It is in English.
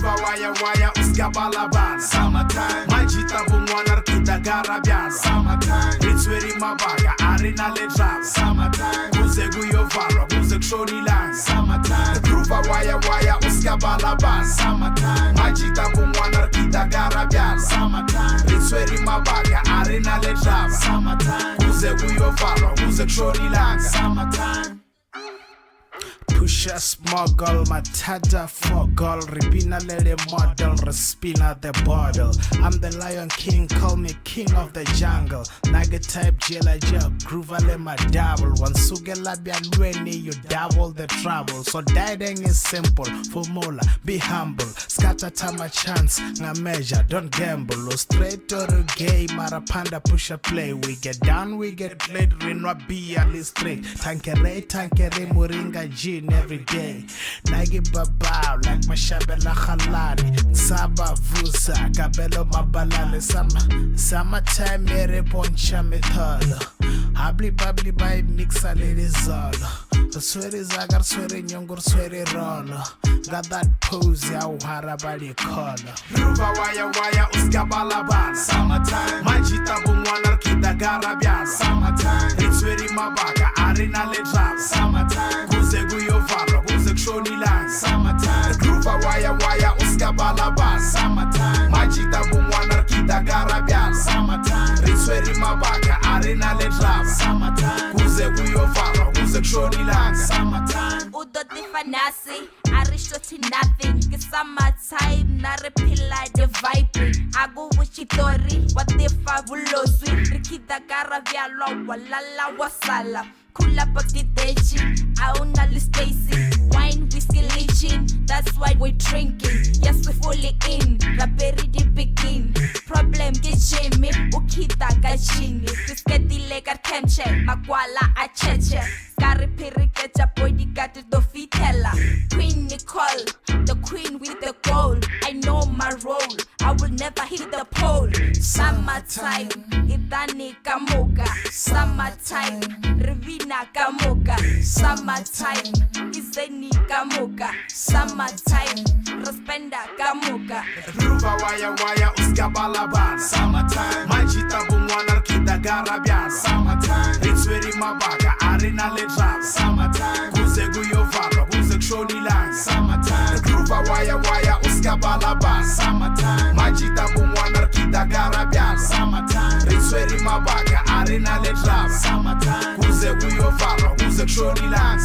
Ruva waya uskabalabana Summertime Majita bumwana rkida garabyana Summertime Ritsweri mabaga arena ledraba Summertime Kuze guyovalwa kuze kushoni langa Summertime Ruva waya uskabalabana Summertime Majita bumwana rkida garabyana Summertime Ritsweri mabaga arena ledraba Summertime Kuze guyovalwa kuze kushoni langa Summertime Pusha smuggle, matata foggle, ribina lele model, respina the bottle. I'm the Lion King, call me king of the jungle. Naga type jela jug, groove ale my double. One suge labian weni, you double the trouble. So dieting is simple, formula, be humble. Scatter time a chance, na measure, don't gamble. Or straight or a gay, marapanda push a play. We get down, we get played, rinwa be at least straight. Tankere, muringa gin every day. Nagi babao like mashabela khalani. Saba vusa kabelo mabalale. Summertime mere poncha methala. Habli babli by mixa lady zala. Swere zagar swere nyongur swere rolla. Got that pose ya uhara bali kola. Ruva waya uskabalabana. Summertime Majita bumwana rkida garabyana. Summertime Ritsweri mabaga arena ledraba. Summertime Kuze guyovalwa kuze kushoni langa. Summertime Ruva waya uskabalabana. Summertime Majita bumwana rkida garabyana. Summertime Ritsweri mabaga arena ledraba. Summertime Kuze guyovalwa kuze kushoni langa. Summertime Udoti fanasi Arishoti nothing Ke summertime Na repila de vibe Agu wichitori Wadifa vuloswi Rikita garavyalwa Walala wasala Kula pakitechi Auna lispacey Wine, whiskey, leeching That's why we're drinking Yes, we're fully in Raperi di begin Problem get Jimmy Ukita gachini Kisketile kar kemche Makwala acheche Skari piri kecha boy di gati do fitella Queen Nicole The queen with the gold I know my role I will never hit the pole Summertime Idani kamoga Summertime Rivina kamoga Summertime Izeni kamoga Summertime Raspenda kamoga Ruva waya uskabalabana. Summertime Majita bumwana rkida garabyana. Summertime Ritsweri mabaga arena ledraba. Summertime Kuze guyovalwa kuze kushoni langa. Summertime Ruva waya uskabalabana. Summertime Majita bumwana rkida garabyana. Summertime Ritsweri mabaga arena ledraba. Summertime Kuze guyovalwa kuze kushoni langa.